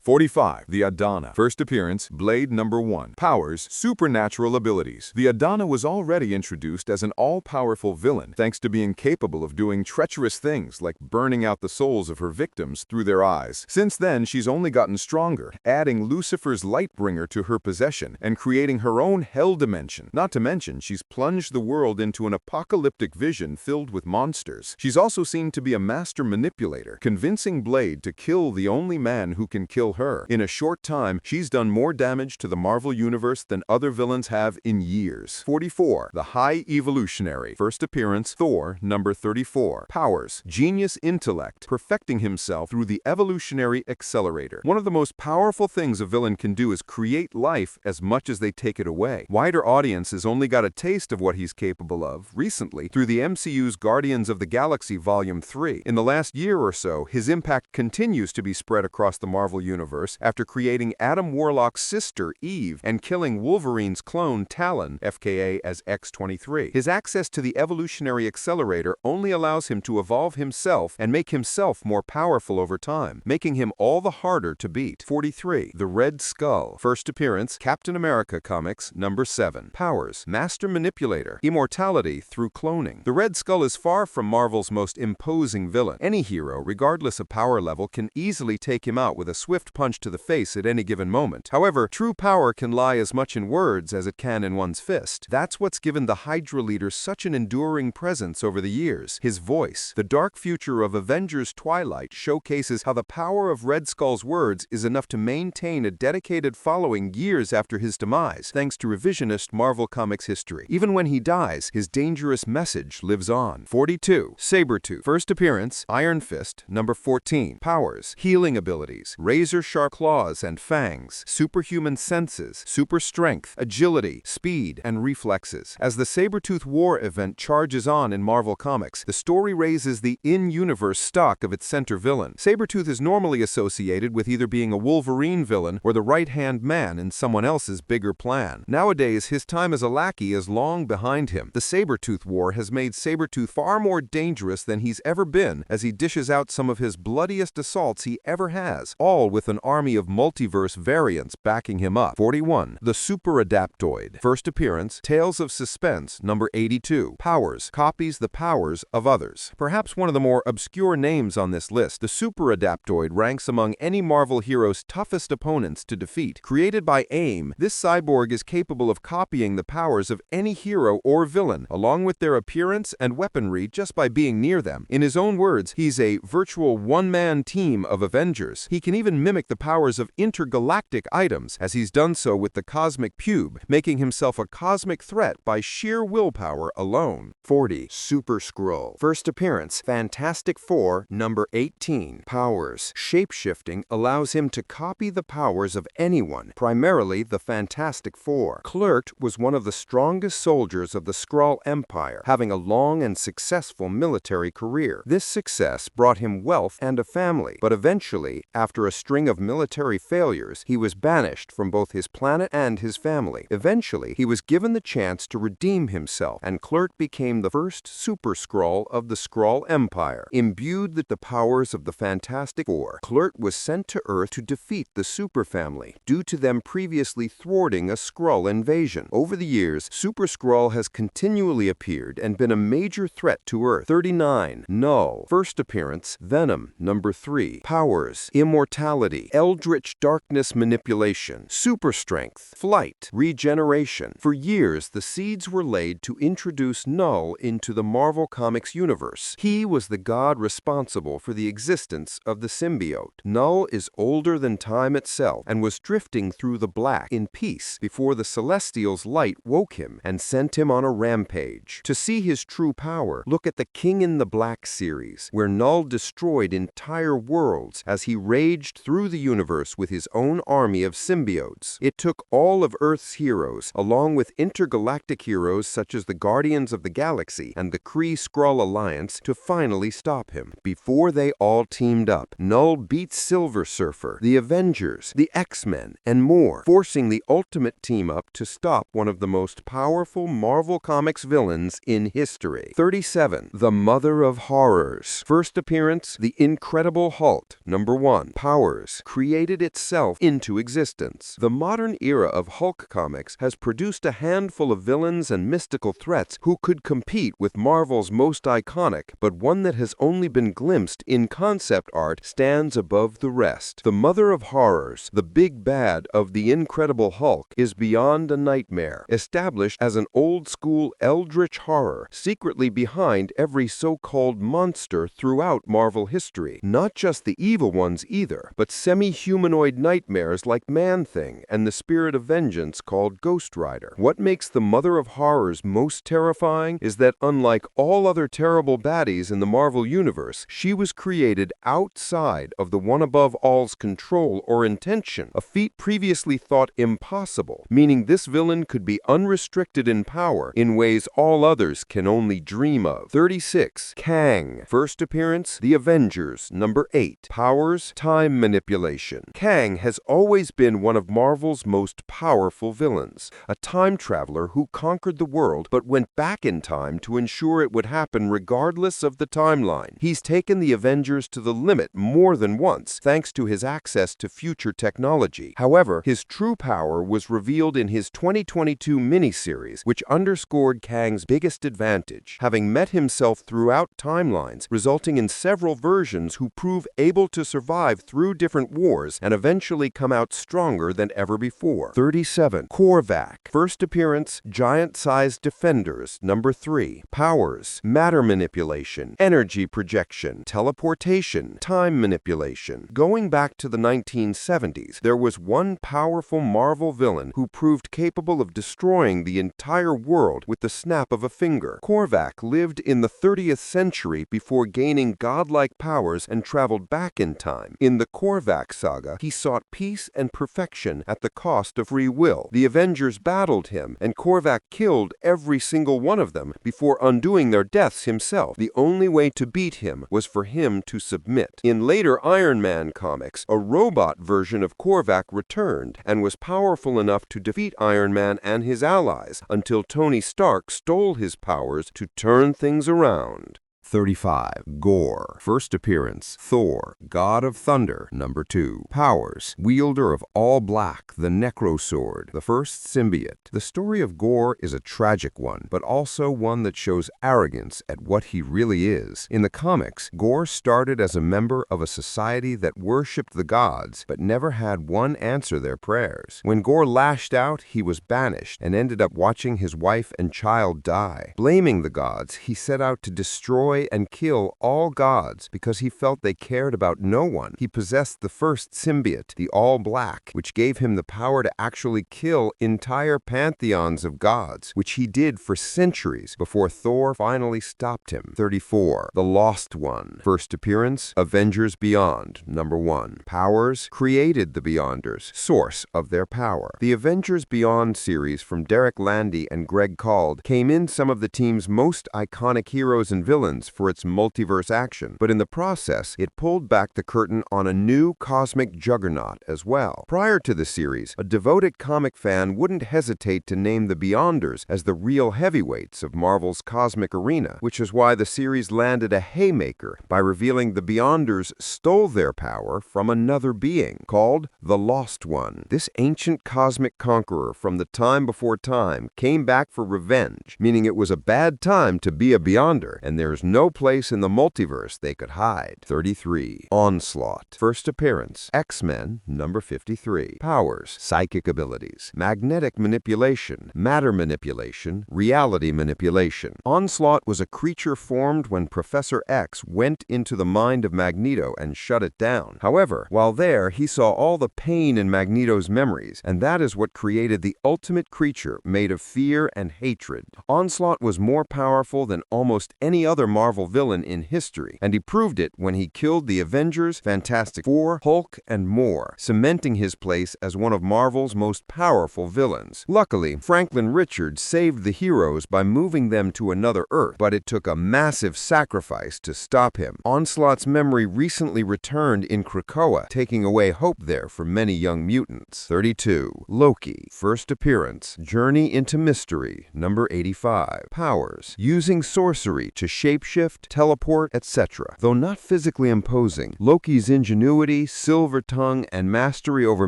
45. The Adana. First appearance, Blade number 1. Powers, supernatural abilities. The Adana was already introduced as an all-powerful villain, thanks to being capable of doing treacherous things like burning out the souls of her victims through their eyes. Since then, she's only gotten stronger, adding Lucifer's Lightbringer to her possession and creating her own hell dimension. Not to mention, she's plunged the world into an apocalyptic vision filled with monsters. She's also seen to be a master manipulator, convincing Blade to kill the only man who can kill her. In a short time, she's done more damage to the Marvel Universe than other villains have in years. 44. The High Evolutionary. First appearance, Thor number 34. Powers, genius intellect, perfecting himself through the evolutionary accelerator. One of the most powerful things a villain can do is create life as much as they take it away. Wider audiences only got a taste of what he's capable of recently through the MCU's Guardians of the Galaxy Volume 3. In the last year or so, his impact continues to be spread across the Marvel Universe after creating Adam Warlock's sister, Eve, and killing Wolverine's clone, Talon, FKA as X-23. His access to the evolutionary accelerator only allows him to evolve himself and make himself more powerful over time, making him all the harder to beat. 43. The Red Skull. First appearance, Captain America Comics number 7. Powers, master manipulator, immortality through cloning. The Red Skull is far from Marvel's most imposing villain. Any hero, regardless of power level, can easily take him out with a swift punch to the face at any given moment. However, true power can lie as much in words as it can in one's fist. That's what's given the Hydra leader such an enduring presence over the years. His voice. The dark future of Avengers Twilight showcases how the power of Red Skull's words is enough to maintain a dedicated following years after his demise, thanks to revisionist Marvel Comics history. Even when he dies, his dangerous message lives on. 42. Sabretooth. First appearance, Iron Fist number 14. Powers, healing abilities, razor-sharp claws and fangs, superhuman senses, super strength, agility, speed, and reflexes. As the Sabretooth War event charges on in Marvel Comics, the story raises the in-universe stock of its center villain. Sabretooth is normally associated with either being a Wolverine villain or the right-hand man in someone else's bigger plan. Nowadays, his time as a lackey is long behind him. The Sabretooth War has made Sabretooth far more dangerous than he's ever been as he dishes out some of his bloodiest assaults he ever has, all with an army of multiverse variants backing him up. 41. The Super Adaptoid. First appearance, Tales of Suspense number 82. Powers, copies the powers of others. Perhaps one of the more obscure names on this list, the Super Adaptoid ranks among any Marvel hero's toughest opponents to defeat. Created by AIM, this cyborg is capable of copying the powers of any hero or villain, along with their appearance and weaponry just by being near them. In his own words, he's a virtual one-man team of Avengers. He can even mimic the powers of intergalactic items, as he's done so with the Cosmic Pube, making himself a cosmic threat by sheer willpower alone. 40. Super Skrull. First appearance, Fantastic Four number 18. Powers, shapeshifting allows him to copy the powers of anyone, primarily the Fantastic Four. Kl'rt was one of the strongest soldiers of the Skrull Empire, having a long and successful military career. This success brought him wealth and a family, but eventually, after a string of military failures, he was banished from both his planet and his family. Eventually, he was given the chance to redeem himself, and Kl'rt became the first Super Skrull of the Skrull Empire. Imbued with the powers of the Fantastic Four, Kl'rt was sent to Earth to defeat the Super Family, due to them previously thwarting a Skrull invasion. Over the years, Super Skrull has continually appeared and been a major threat to Earth. 39. Null. First appearance, Venom number 3. Powers, immortality, eldritch darkness manipulation, super strength, flight, regeneration. For years, the seeds were laid to introduce Null into the Marvel Comics universe. He was the god responsible for the existence of the symbiote. Null is older than time itself and was drifting through the black in peace before the Celestial's light woke him and sent him on a rampage. To see his true power, look at the King in the Black series, where Null destroyed entire worlds as he raged through the universe with his own army of symbiotes. It took all of Earth's heroes, along with intergalactic heroes such as the Guardians of the Galaxy and the Kree-Skrull Alliance, to finally stop him. Before they all teamed up, Null beat Silver Surfer, the Avengers, the X-Men, and more, forcing the ultimate team-up to stop one of the most powerful Marvel Comics villains in history. 37. The Mother of Horrors. First appearance, The Incredible Hulk, number 1. Powers, X created itself into existence. The modern era of Hulk comics has produced a handful of villains and mystical threats who could compete with Marvel's most iconic, but one that has only been glimpsed in concept art stands above the rest. The mother of horrors, the big bad of the Incredible Hulk, is beyond a nightmare, established as an old-school eldritch horror, secretly behind every so-called monster throughout Marvel history. Not just the evil ones either, but semi-humanoid nightmares like Man-Thing and the spirit of vengeance called Ghost Rider. What makes the mother of horrors most terrifying is that unlike all other terrible baddies in the Marvel Universe, she was created outside of the one above all's control or intention, a feat previously thought impossible, meaning this villain could be unrestricted in power in ways all others can only dream of. 36. Kang. First appearance, The Avengers, number 8. Powers, time manipulation. Kang has always been one of Marvel's most powerful villains, a time traveler who conquered the world but went back in time to ensure it would happen regardless of the timeline. He's taken the Avengers to the limit more than once, thanks to his access to future technology. However, his true power was revealed in his 2022 miniseries, which underscored Kang's biggest advantage, having met himself throughout timelines, resulting in several versions who prove able to survive through different wars and eventually come out stronger than ever before. 37. Korvac. First appearance, giant-sized defenders, number 3. Powers, matter manipulation, energy projection, teleportation, time manipulation. Going back to the 1970s, there was one powerful Marvel villain who proved capable of destroying the entire world with the snap of a finger. Korvac lived in the 30th century before gaining godlike powers and traveled back in time. In the Korvac saga, he sought peace and perfection at the cost of free will. The Avengers battled him, and Korvac killed every single one of them before undoing their deaths himself. The only way to beat him was for him to submit. In later Iron Man comics, a robot version of Korvac returned and was powerful enough to defeat Iron Man and his allies until Tony Stark stole his powers to turn things around. 35. Gorr. First appearance, Thor, God of Thunder, number 2. Powers, wielder of all black, the Necro Sword, the first symbiote. The story of Gorr is a tragic one, but also one that shows arrogance at what he really is. In the comics, Gorr started as a member of a society that worshipped the gods, but never had one answer their prayers. When Gorr lashed out, he was banished and ended up watching his wife and child die. Blaming the gods, he set out to destroy and kill all gods because he felt they cared about no one. He possessed the first symbiote, the All Black, which gave him the power to actually kill entire pantheons of gods, which he did for centuries before Thor finally stopped him. 34. The Lost One. First appearance, Avengers Beyond, number 1. Powers, created the Beyonders, source of their power. The Avengers Beyond series from Derek Landy and Greg Cald came in some of the team's most iconic heroes and villains for its multiverse action, but in the process, it pulled back the curtain on a new cosmic juggernaut as well. Prior to the series, a devoted comic fan wouldn't hesitate to name the Beyonders as the real heavyweights of Marvel's cosmic arena, which is why the series landed a haymaker by revealing the Beyonders stole their power from another being, called the Lost One. This ancient cosmic conqueror from the time before time came back for revenge, meaning it was a bad time to be a Beyonder, and there's no place in the multiverse they could hide. 33. Onslaught. First appearance, X-Men, number 53. Powers, psychic abilities, magnetic manipulation, matter manipulation, reality manipulation. Onslaught was a creature formed when Professor X went into the mind of Magneto and shut it down. However, while there, he saw all the pain in Magneto's memories, and that is what created the ultimate creature made of fear and hatred. Onslaught was more powerful than almost any other Marvel villain in history, and he proved it when he killed the Avengers, Fantastic Four, Hulk, and more, cementing his place as one of Marvel's most powerful villains. Luckily, Franklin Richards saved the heroes by moving them to another Earth, but it took a massive sacrifice to stop him. Onslaught's memory recently returned in Krakoa, taking away hope there for many young mutants. 32. Loki. First appearance, Journey into Mystery, number 85. Powers, using sorcery to shape shapeshift, teleport, etc. Though not physically imposing, Loki's ingenuity, silver tongue, and mastery over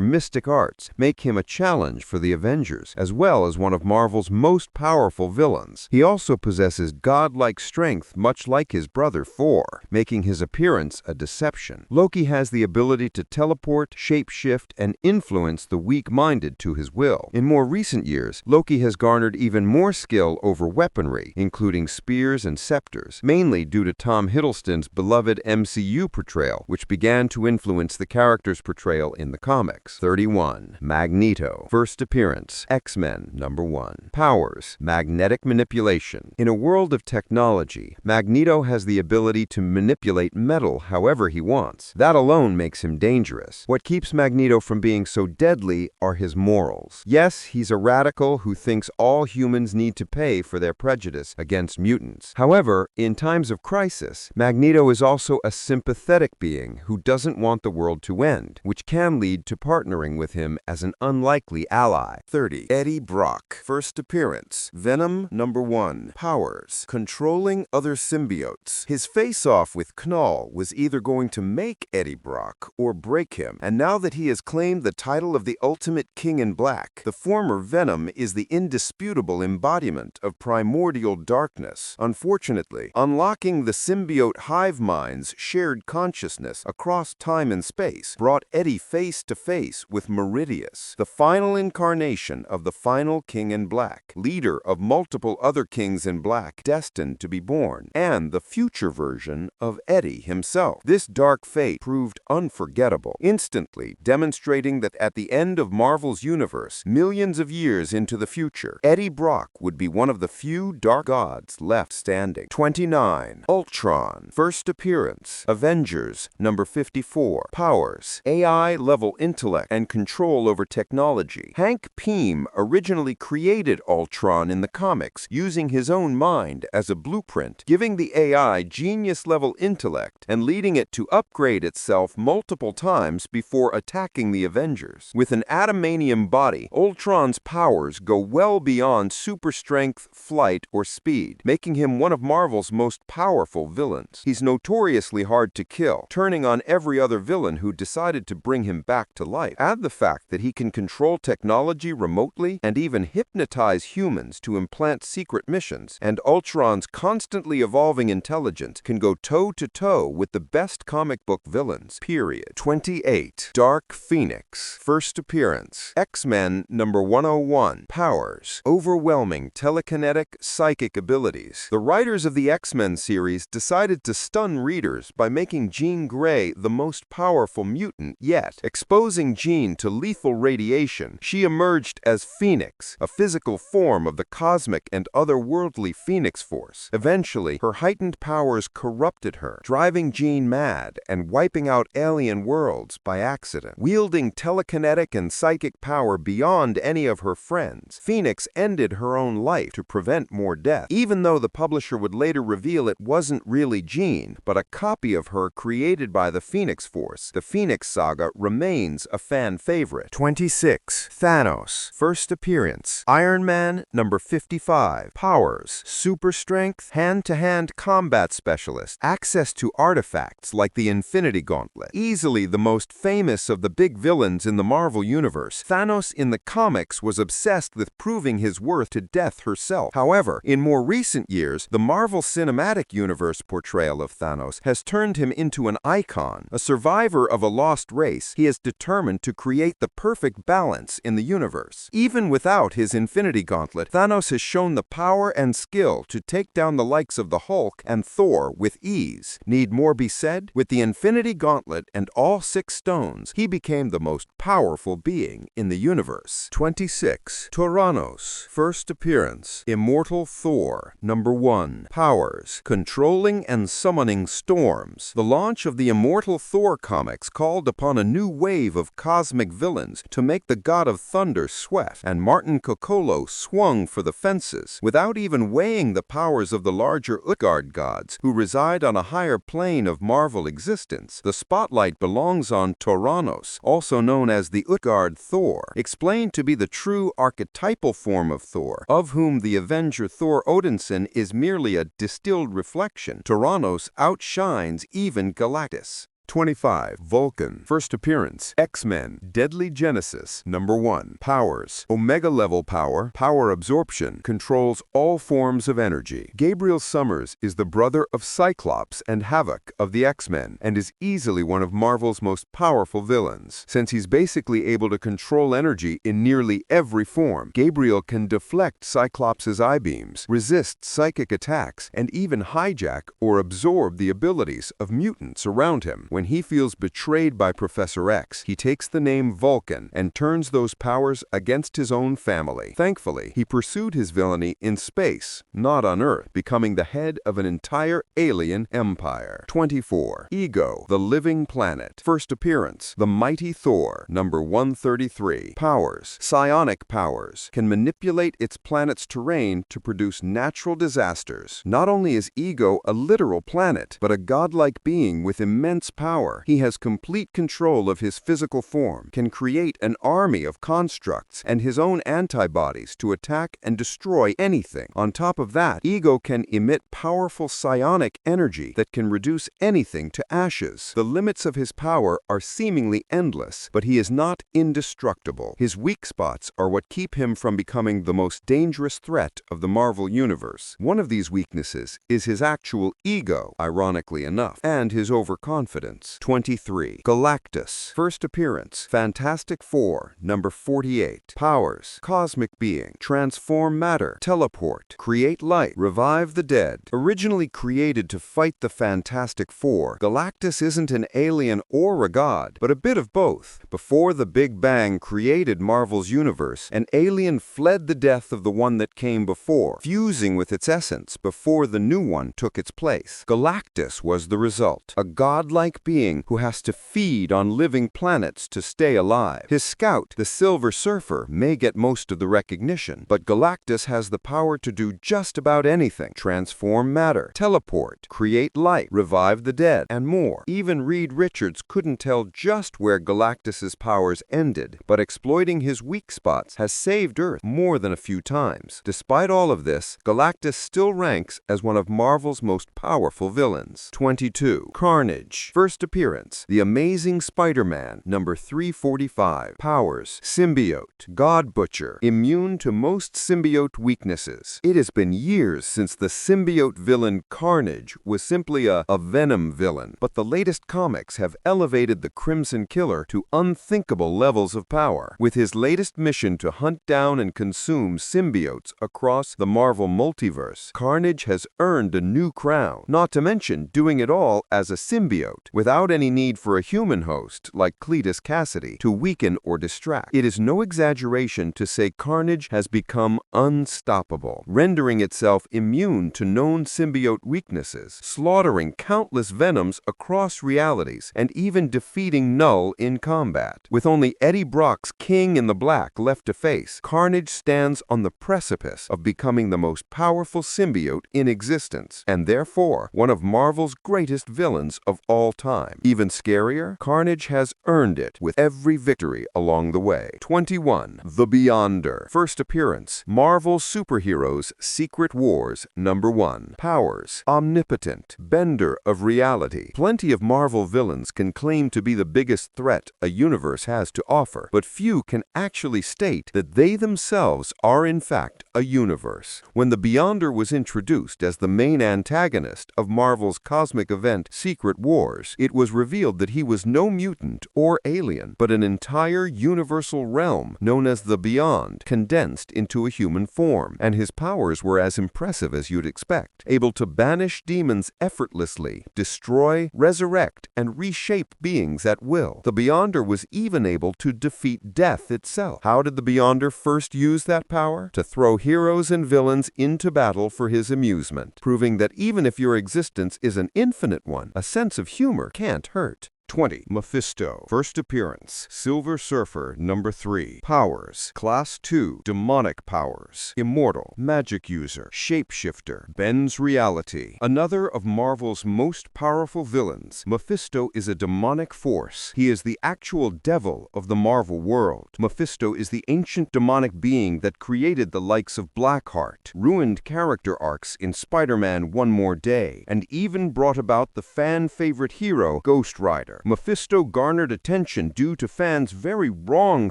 mystic arts make him a challenge for the Avengers, as well as one of Marvel's most powerful villains. He also possesses godlike strength, much like his brother Thor, making his appearance a deception. Loki has the ability to teleport, shapeshift, and influence the weak-minded to his will. In more recent years, Loki has garnered even more skill over weaponry, including spears and scepters, mainly due to Tom Hiddleston's beloved MCU portrayal, which began to influence the character's portrayal in the comics. 31. Magneto. First appearance, X-Men #1. Powers, magnetic manipulation. In a world of technology, Magneto has the ability to manipulate metal however he wants. That alone makes him dangerous. What keeps Magneto from being so deadly are his morals. Yes, he's a radical who thinks all humans need to pay for their prejudice against mutants. However, in times of crisis, Magneto is also a sympathetic being who doesn't want the world to end, which can lead to partnering with him as an unlikely ally. 30. Eddie Brock. First appearance, Venom #1. Powers, controlling other symbiotes. His face-off with Chthon was either going to make Eddie Brock or break him, and now that he has claimed the title of the ultimate King in Black, the former Venom is the indisputable embodiment of primordial darkness. Unfortunately, unlocking the symbiote hive mind's shared consciousness across time and space brought Eddie face to face with Meridius, the final incarnation of the final King in Black, leader of multiple other Kings in Black destined to be born, and the future version of Eddie himself. This dark fate proved unforgettable, instantly demonstrating that at the end of Marvel's universe, millions of years into the future, Eddie Brock would be one of the few dark gods left standing. 29. Ultron. First appearance, Avengers #54. Powers, AI-level intellect and control over technology. Hank Pym originally created Ultron in the comics using his own mind as a blueprint, giving the AI genius-level intellect and leading it to upgrade itself multiple times before attacking the Avengers. With an adamantium body, Ultron's powers go well beyond super strength, flight, or speed, making him one of Marvel's most powerful villains. He's notoriously hard to kill, turning on every other villain who decided to bring him back to life. Add the fact that he can control technology remotely and even hypnotize humans to implant secret missions, and Ultron's constantly evolving intelligence can go toe-to-toe with the best comic book villains, period. 28. Dark Phoenix. First appearance, X-Men #101. Powers, overwhelming telekinetic psychic abilities. The writers of the X-Men series decided to stun readers by making Jean Grey the most powerful mutant yet. Exposing Jean to lethal radiation, she emerged as Phoenix, a physical form of the cosmic and otherworldly Phoenix Force. Eventually, her heightened powers corrupted her, driving Jean mad and wiping out alien worlds by accident. Wielding telekinetic and psychic power beyond any of her friends, Phoenix ended her own life to prevent more death, even though the publisher would later reveal it wasn't really Jean, but a copy of her created by the Phoenix Force. The Phoenix Saga remains a fan favorite. 26. Thanos. First appearance, Iron Man #55. Powers, super strength, hand-to-hand combat specialist, access to artifacts like the Infinity Gauntlet. Easily the most famous of the big villains in the Marvel Universe, Thanos in the comics was obsessed with proving his worth to Death herself. However, in more recent years, the Marvel Cinematic Universe portrayal of Thanos has turned him into an icon. A survivor of a lost race, he is determined to create the perfect balance in the universe. Even without his Infinity Gauntlet, Thanos has shown the power and skill to take down the likes of the Hulk and Thor with ease. Need more be said? With the Infinity Gauntlet and all 6 stones, he became the most powerful being in the universe. 26. Tyrannos. First appearance, Immortal Thor #1. Powers, controlling and summoning storms. The launch of the Immortal Thor comics called upon a new wave of cosmic villains to make the god of thunder sweat, and Martin Coccolo swung for the fences. Without even weighing the powers of the larger Utgard gods, who reside on a higher plane of Marvel existence, the spotlight belongs on Tyrannos, also known as the Utgard Thor, explained to be the true archetypal form of Thor, of whom the Avenger Thor Odinson is merely a distilled shield reflection, Tyrannos outshines even Galactus. 25. Vulcan. First appearance. X-Men. Deadly Genesis. Number 1. Powers. Omega level power. Power absorption. Controls all forms of energy. Gabriel Summers is the brother of Cyclops and Havoc of the X-Men and is easily one of Marvel's most powerful villains. Since he's basically able to control energy in nearly every form, Gabriel can deflect Cyclops' eye-beams, resist psychic attacks, and even hijack or absorb the abilities of mutants around him. When he feels betrayed by Professor X, he takes the name Vulcan and turns those powers against his own family. Thankfully, he pursued his villainy in space, not on Earth, becoming the head of an entire alien empire. 24. Ego, the living planet. First appearance. The mighty Thor. Number 133. Powers. Psionic powers. Can manipulate its planet's terrain to produce natural disasters. Not only is Ego a literal planet, but a godlike being with immense power. He has complete control of his physical form, can create an army of constructs and his own antibodies to attack and destroy anything. On top of that, Ego can emit powerful psionic energy that can reduce anything to ashes. The limits of his power are seemingly endless, but he is not indestructible. His weak spots are what keep him from becoming the most dangerous threat of the Marvel Universe. One of these weaknesses is his actual ego, ironically enough, and his overconfidence. 23. Galactus. First appearance. Fantastic Four. Number 48. Powers. Cosmic being. Transform matter. Teleport. Create light. Revive the dead. Originally created to fight the Fantastic Four, Galactus isn't an alien or a god, but a bit of both. Before the Big Bang created Marvel's universe, an alien fled the death of the one that came before, fusing with its essence before the new one took its place. Galactus was the result. A godlike being who has to feed on living planets to stay alive. His scout, the Silver Surfer, may get most of the recognition, but Galactus has the power to do just about anything. Transform matter, teleport, create light, revive the dead, and more. Even Reed Richards couldn't tell just where Galactus's powers ended, but exploiting his weak spots has saved Earth more than a few times. Despite all of this, Galactus still ranks as one of Marvel's most powerful villains. 22. Carnage. First appearance. The Amazing Spider-Man. Number 345. Powers. Symbiote. God Butcher. Immune to most symbiote weaknesses. It has been years since the symbiote villain Carnage was simply a Venom villain, but the latest comics have elevated the Crimson Killer to unthinkable levels of power. With his latest mission to hunt down and consume symbiotes across the Marvel Multiverse, Carnage has earned a new crown, not to mention doing it all as a symbiote, without any need for a human host, like Cletus Cassidy, to weaken or distract. It is no exaggeration to say Carnage has become unstoppable, rendering itself immune to known symbiote weaknesses, slaughtering countless Venoms across realities, and even defeating Null in combat. With only Eddie Brock's King in the Black left to face, Carnage stands on the precipice of becoming the most powerful symbiote in existence, and therefore one of Marvel's greatest villains of all time. Even scarier, Carnage has earned it with every victory along the way. 21. The Beyonder. First appearance. Marvel Superheroes Secret Wars. Number 1. Powers. Omnipotent. Bender of reality. Plenty of Marvel villains can claim to be the biggest threat a universe has to offer, but few can actually state that they themselves are in fact a universe. When the Beyonder was introduced as the main antagonist of Marvel's cosmic event Secret Wars, it was revealed that he was no mutant or alien, but an entire universal realm known as the Beyond, condensed into a human form, and his powers were as impressive as you'd expect, able to banish demons effortlessly, destroy, resurrect, and reshape beings at will. The Beyonder was even able to defeat death itself. How did the Beyonder first use that power? To throw heroes and villains into battle for his amusement, proving that even if your existence is an infinite one, a sense of humor can't hurt. 20. Mephisto. First appearance, Silver Surfer number 3. Powers, Class 2, demonic powers. Immortal, magic user, shapeshifter, bends reality. Another of Marvel's most powerful villains, Mephisto is a demonic force. He is the actual devil of the Marvel world. Mephisto is the ancient demonic being that created the likes of Blackheart, ruined character arcs in Spider-Man One More Day, and even brought about the fan-favorite hero, Ghost Rider. Mephisto garnered attention due to fans' very wrong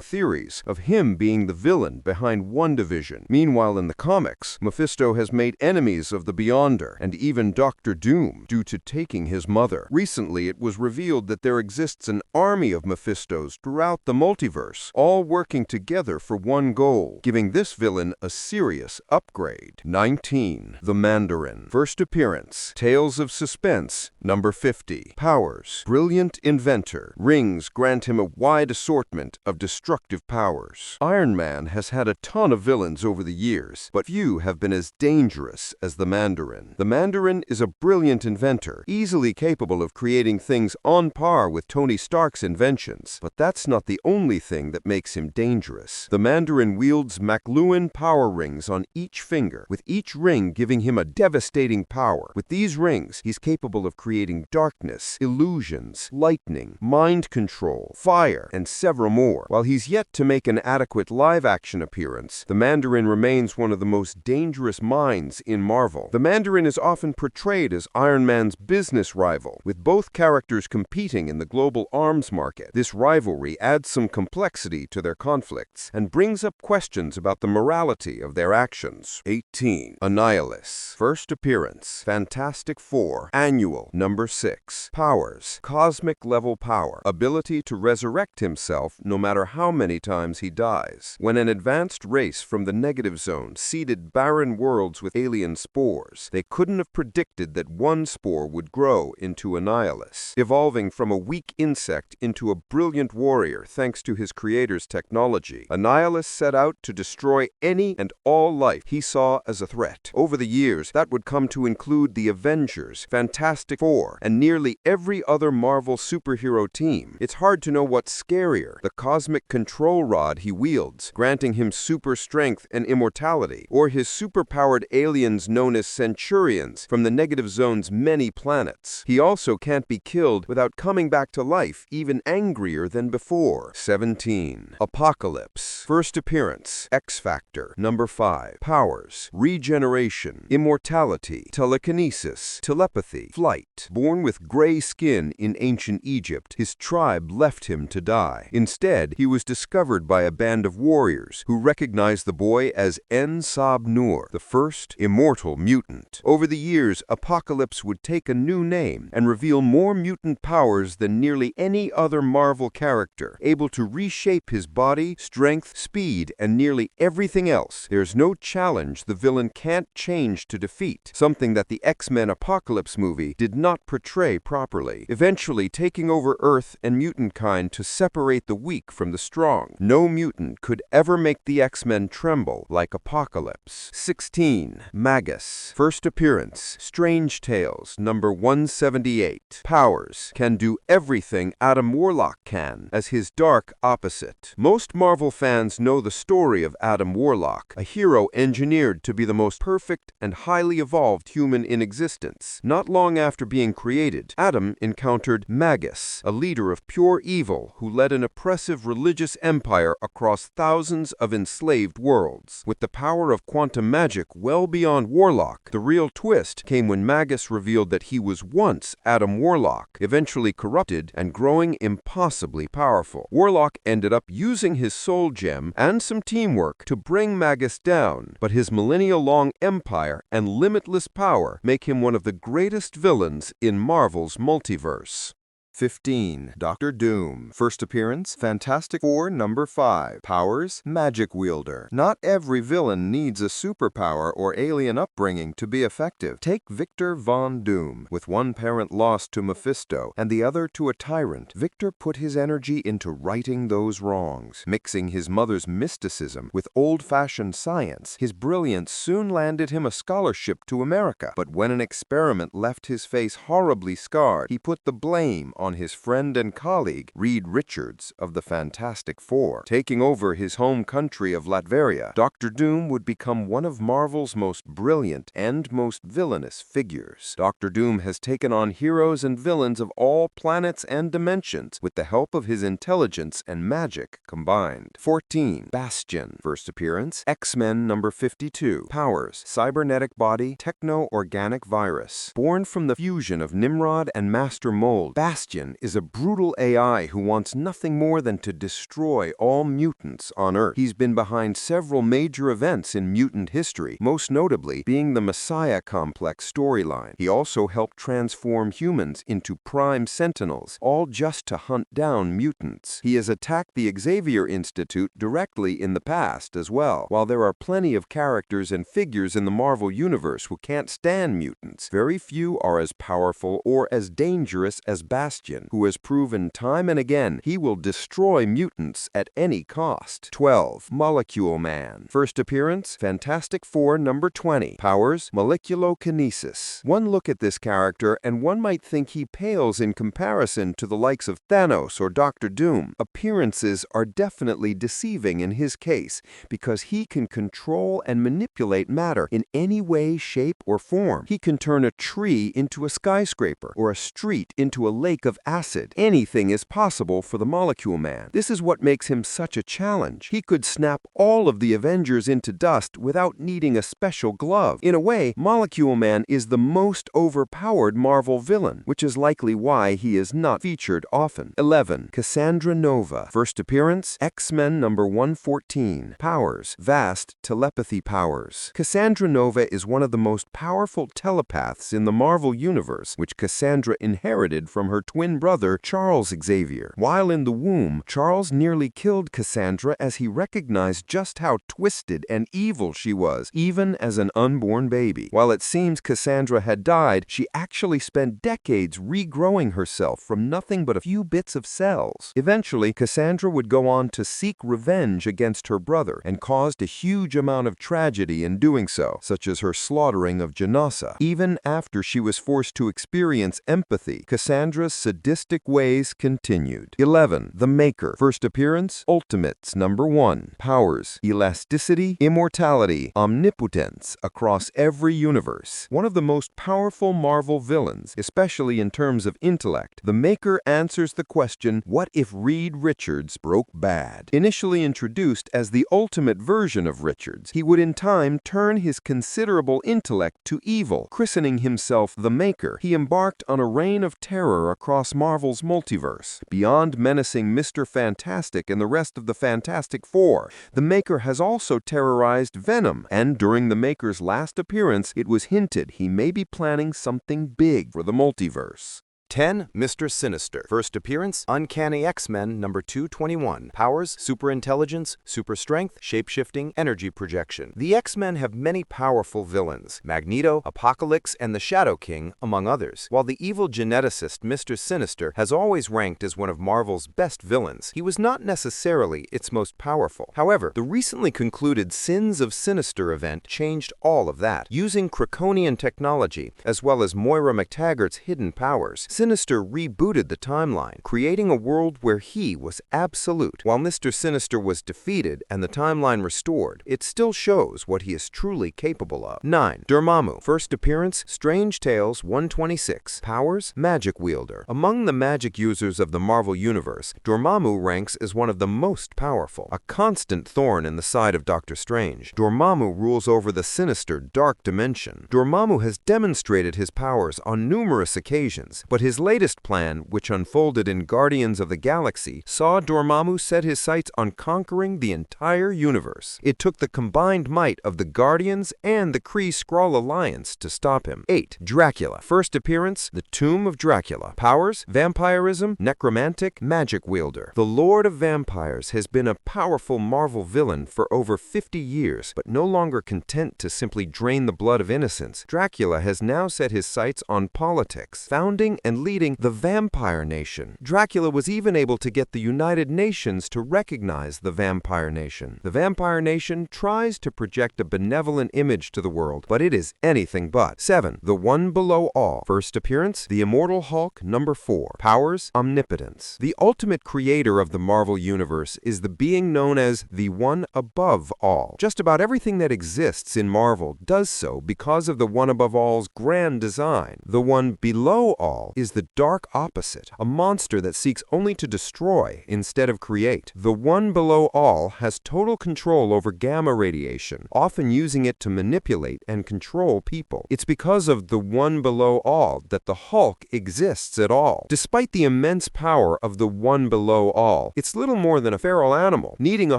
theories of him being the villain behind WandaVision. Meanwhile, in the comics, Mephisto has made enemies of the Beyonder and even Doctor Doom due to taking his mother. Recently, it was revealed that there exists an army of Mephistos throughout the multiverse, all working together for one goal, giving this villain a serious upgrade. 19. The Mandarin. First appearance, Tales of Suspense, number 50. Powers, brilliant inventor. Rings grant him a wide assortment of destructive powers. Iron Man has had a ton of villains over the years, but few have been as dangerous as the Mandarin. The Mandarin is a brilliant inventor, easily capable of creating things on par with Tony Stark's inventions. But that's not the only thing that makes him dangerous. The Mandarin wields McLuhan power rings on each finger, with each ring giving him a devastating power. With these rings, he's capable of creating darkness, illusions, lightning, mind control, fire, and several more. While he's yet to make an adequate live-action appearance, the Mandarin remains one of the most dangerous minds in Marvel. The Mandarin is often portrayed as Iron Man's business rival, with both characters competing in the global arms market. This rivalry adds some complexity to their conflicts and brings up questions about the morality of their actions. 18. Annihilus. First appearance, Fantastic Four, Annual, number 6. Powers, cosmic level power, ability to resurrect himself no matter how many times he dies. When an advanced race from the negative zone seeded barren worlds with alien spores, they couldn't have predicted that one spore would grow into Annihilus, evolving from a weak insect into a brilliant warrior thanks to his creator's technology. Annihilus set out to destroy any and all life he saw as a threat. Over the years, that would come to include the Avengers, Fantastic Four, and nearly every other Marvel superhero team. It's hard to know what's scarier, the cosmic control rod he wields, granting him super strength and immortality, or his superpowered aliens known as Centurions from the negative zone's many planets. He also can't be killed without coming back to life, even angrier than before. 17. Apocalypse. First appearance, X-Factor, number 5. Powers, regeneration, immortality, telekinesis, telepathy, flight. Born with gray skin in ancient Egypt, his tribe left him to die. Instead, he was discovered by a band of warriors who recognized the boy as En-Sab-Nur, the first immortal mutant. Over the years, Apocalypse would take a new name and reveal more mutant powers than nearly any other Marvel character, able to reshape his body, strength, speed, and nearly everything else. There's no challenge the villain can't change to defeat, something that the X-Men Apocalypse movie did not portray properly, eventually taking over Earth and mutant kind to separate the weak from the strong. No mutant could ever make the X-Men tremble like Apocalypse. 16. Magus. First appearance, Strange Tales, number 178. Powers, can do everything Adam Warlock can, as his dark opposite. Most Marvel fans know the story of Adam Warlock, a hero engineered to be the most perfect and highly evolved human in existence. Not long after being created, Adam encountered Magus, a leader of pure evil who led an oppressive religious empire across thousands of enslaved worlds. With the power of quantum magic well beyond Warlock, the real twist came when Magus revealed that he was once Adam Warlock, eventually corrupted and growing impossibly powerful. Warlock ended up using his soul gem and some teamwork to bring Magus down, but his millennia-long empire and limitless power make him one of the greatest villains in Marvel's multiverse. 15. Doctor Doom. First appearance, Fantastic Four number 5. Powers, magic wielder. Not every villain needs a superpower or alien upbringing to be effective. Take Victor Von Doom. With one parent lost to Mephisto and the other to a tyrant, Victor put his energy into righting those wrongs. Mixing his mother's mysticism with old-fashioned science, his brilliance soon landed him a scholarship to America. But when an experiment left his face horribly scarred, he put the blame on on his friend and colleague, Reed Richards of the Fantastic Four. Taking over his home country of Latveria, Dr. Doom would become one of Marvel's most brilliant and most villainous figures. Dr. Doom has taken on heroes and villains of all planets and dimensions with the help of his intelligence and magic combined. 14. Bastion. First appearance, X-Men number 52. Powers, cybernetic body, techno-organic virus. Born from the fusion of Nimrod and Master Mold, Bastion is a brutal AI who wants nothing more than to destroy all mutants on Earth. He's been behind several major events in mutant history, most notably being the Messiah Complex storyline. He also helped transform humans into prime sentinels, all just to hunt down mutants. He has attacked the Xavier Institute directly in the past as well. While there are plenty of characters and figures in the Marvel Universe who can't stand mutants, very few are as powerful or as dangerous as Bastion, who has proven time and again he will destroy mutants at any cost. 12. Molecule Man. First appearance, Fantastic Four number 20. Powers, moleculokinesis. One look at this character and one might think he pales in comparison to the likes of Thanos or Dr. Doom. Appearances are definitely deceiving in his case because he can control and manipulate matter in any way, shape, or form. He can turn a tree into a skyscraper or a street into a lake of acid. Anything is possible for the Molecule Man. This is what makes him such a challenge. He could snap all of the Avengers into dust without needing a special glove. In a way, Molecule Man is the most overpowered Marvel villain, which is likely why he is not featured often. 11. Cassandra Nova. First appearance, X-Men number 114. Powers, vast telepathy powers. Cassandra Nova is one of the most powerful telepaths in the Marvel Universe, which Cassandra inherited from her twin brother, Charles Xavier. While in the womb, Charles nearly killed Cassandra as he recognized just how twisted and evil she was, even as an unborn baby. While it seems Cassandra had died, she actually spent decades regrowing herself from nothing but a few bits of cells. Eventually, Cassandra would go on to seek revenge against her brother and caused a huge amount of tragedy in doing so, such as her slaughtering of Janasa. Even after she was forced to experience empathy, Cassandra's sadistic ways continued. 11. The Maker. First appearance, Ultimates number 1. Powers, elasticity, immortality, omnipotence across every universe. One of the most powerful Marvel villains, especially in terms of intellect, the Maker answers the question, what if Reed Richards broke bad? Initially introduced as the ultimate version of Richards, he would in time turn his considerable intellect to evil. Christening himself the Maker, he embarked on a reign of terror across Marvel's multiverse. Beyond menacing Mr. Fantastic and the rest of the Fantastic Four, the Maker has also terrorized Venom, and during the Maker's last appearance, it was hinted he may be planning something big for the multiverse. 10. Mr. Sinister. First appearance, Uncanny X-Men number 221. Powers, superintelligence, super strength, shapeshifting, energy projection. The X-Men have many powerful villains, Magneto, Apocalypse, and the Shadow King, among others. While the evil geneticist Mr. Sinister has always ranked as one of Marvel's best villains, he was not necessarily its most powerful. However, the recently concluded Sins of Sinister event changed all of that. Using Kryptonian technology, as well as Moira McTaggart's hidden powers, Sinister rebooted the timeline, creating a world where he was absolute. While Mr. Sinister was defeated and the timeline restored, it still shows what he is truly capable of. 9. Dormammu. First appearance, Strange Tales 126. Powers, magic wielder. Among the magic users of the Marvel Universe, Dormammu ranks as one of the most powerful, a constant thorn in the side of Doctor Strange. Dormammu rules over the sinister, dark dimension. Dormammu has demonstrated his powers on numerous occasions, but his latest plan, which unfolded in Guardians of the Galaxy, saw Dormammu set his sights on conquering the entire universe. It took the combined might of the Guardians and the Kree-Skrull Alliance to stop him. 8. Dracula. First appearance, The Tomb of Dracula. Powers, vampirism, necromantic, magic wielder. The Lord of Vampires has been a powerful Marvel villain for over 50 years, but no longer content to simply drain the blood of innocents. Dracula has now set his sights on politics, founding and and leading the Vampire Nation. Dracula was even able to get the United Nations to recognize the Vampire Nation. The Vampire Nation tries to project a benevolent image to the world, but it is anything but. 7. The One Below All. First appearance, the Immortal Hulk, number 4. Powers, omnipotence. The ultimate creator of the Marvel Universe is the being known as the One Above All. Just about everything that exists in Marvel does so because of the One Above All's grand design. The One Below All is the dark opposite, a monster that seeks only to destroy instead of create. The One Below All has total control over gamma radiation, often using it to manipulate and control people. It's because of the One Below All that the Hulk exists at all. Despite the immense power of the One Below All, it's little more than a feral animal, needing a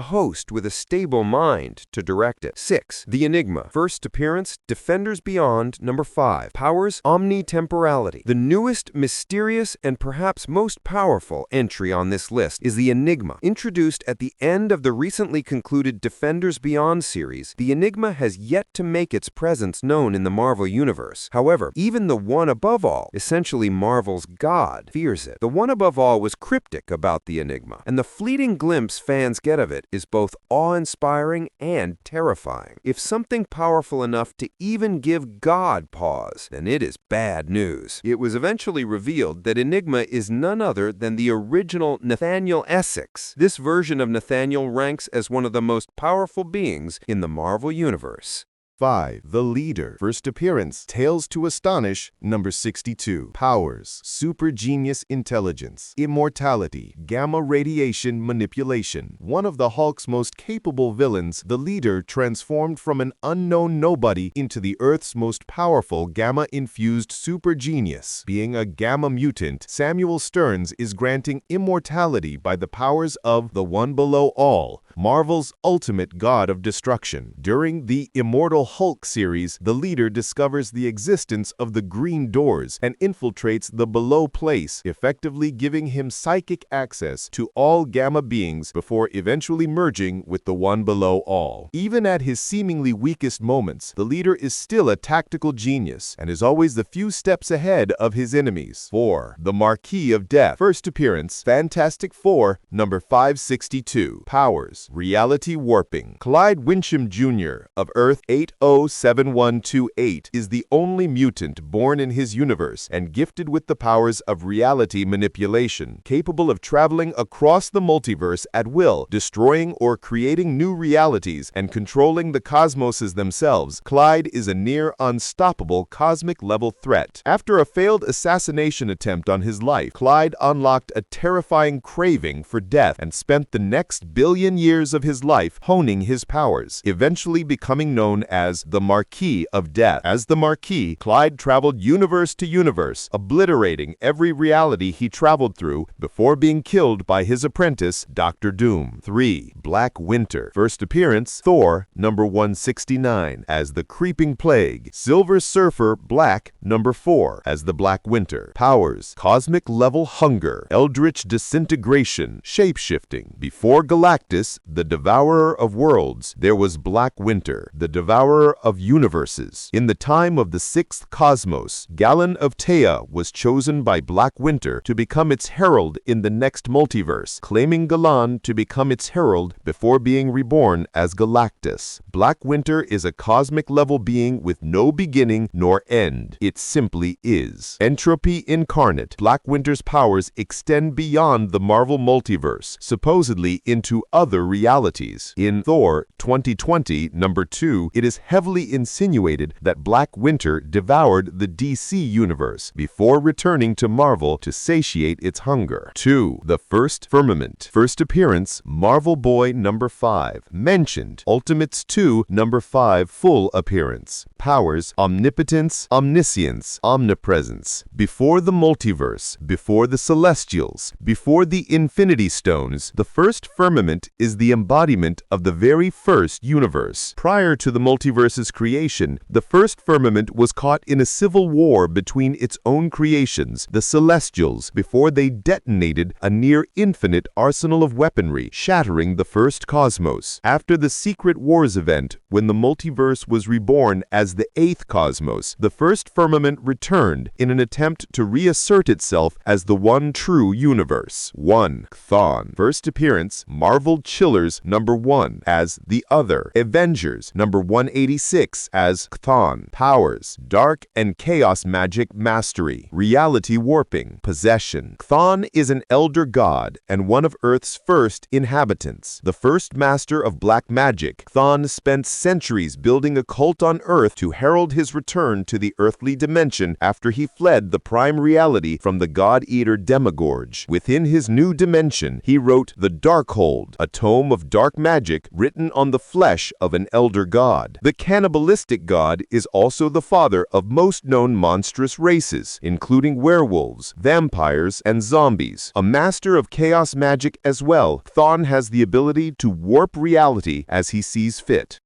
host with a stable mind to direct it. 6. The Enigma. First appearance, Defenders Beyond, number 5. Powers, omnitemporality. The newest, mysterious, and perhaps most powerful entry on this list is the Enigma. Introduced at the end of the recently concluded Defenders Beyond series, the Enigma has yet to make its presence known in the Marvel Universe. However, even the One Above All, essentially Marvel's god, fears it. The One Above All was cryptic about the Enigma, and the fleeting glimpse fans get of it is both awe-inspiring and terrifying. If something powerful enough to even give God pause, then it is bad news. It was eventually revealed that Enigma is none other than the original Nathaniel Essex. This version of Nathaniel ranks as one of the most powerful beings in the Marvel Universe. 5. The Leader. First appearance, Tales to Astonish, number 62. Powers, super genius intelligence, immortality, gamma radiation manipulation. One of the Hulk's most capable villains, the Leader transformed from an unknown nobody into the Earth's most powerful gamma-infused super genius. Being a gamma mutant, Samuel Stearns is granting immortality by the powers of the One Below All, Marvel's ultimate god of destruction. During the Immortal Hulk series, the Leader discovers the existence of the Green Doors and infiltrates the Below Place, effectively giving him psychic access to all gamma beings before eventually merging with the One Below All. Even at his seemingly weakest moments, the Leader is still a tactical genius and is always the few steps ahead of his enemies. 4. The Marquis of Death. First appearance, Fantastic Four, number 562. Powers, reality warping. Clyde Wincham Jr. of Earth 807128 is the only mutant born in his universe and gifted with the powers of reality manipulation, capable of traveling across the multiverse at will, destroying or creating new realities and controlling the cosmoses themselves. Clyde is a near unstoppable cosmic-level threat. After a failed assassination attempt on his life, Clyde unlocked a terrifying craving for death and spent the next billion years of his life honing his powers, eventually becoming known as the Marquis of Death. As the Marquis, Clyde traveled universe to universe, obliterating every reality he traveled through before being killed by his apprentice, Dr. Doom. 3. Black Winter. First appearance, Thor, number 169, as the Creeping Plague. Silver Surfer Black, number 4, as the Black Winter. Powers, cosmic level hunger, eldritch disintegration, shape-shifting. Before Galactus, the Devourer of Worlds, there was Black Winter, the Devourer of Universes. In the time of the sixth cosmos, Galen of Tea was chosen by Black Winter to become its herald in the next multiverse, claiming Galan to become its herald before being reborn as Galactus. Black Winter is a cosmic-level being with no beginning nor end. It simply is. Entropy incarnate, Black Winter's powers extend beyond the Marvel Multiverse, supposedly into other realities. In Thor 2020, number 2, it is heavily insinuated that Black Winter devoured the DC universe before returning to Marvel to satiate its hunger. 2. The First Firmament. First appearance, Marvel Boy number 5. Mentioned, Ultimates 2, number 5, full appearance. Powers, omnipotence, omniscience, omnipresence. Before the multiverse, before the Celestials, before the Infinity Stones, the First Firmament is the embodiment of the very first universe. Prior to the multiverse's creation, the first firmament was caught in a civil war between its own creations, the Celestials, before they detonated a near-infinite arsenal of weaponry, shattering the first cosmos. After the Secret Wars event, when the multiverse was reborn as the eighth cosmos, the first firmament returned in an attempt to reassert itself as the one true universe. 1. Chthon. First appearance, Marvel Chillers #1 as The Other. Avengers #186 as Chthon. Powers, Dark and Chaos Magic Mastery. Reality Warping. Possession. Chthon is an elder god and one of Earth's first inhabitants. The first master of black magic, Chthon spent centuries building a cult on Earth to herald his return to the earthly dimension after he fled the prime reality from the god-eater Demogorge. Within his new dimension, he wrote the Darkhold, a tome of dark magic written on the flesh of an elder god. The cannibalistic god is also the father of most known monstrous races, including werewolves, vampires, and zombies. A master of chaos magic as well, Chthon has the ability to warp reality as he sees fit.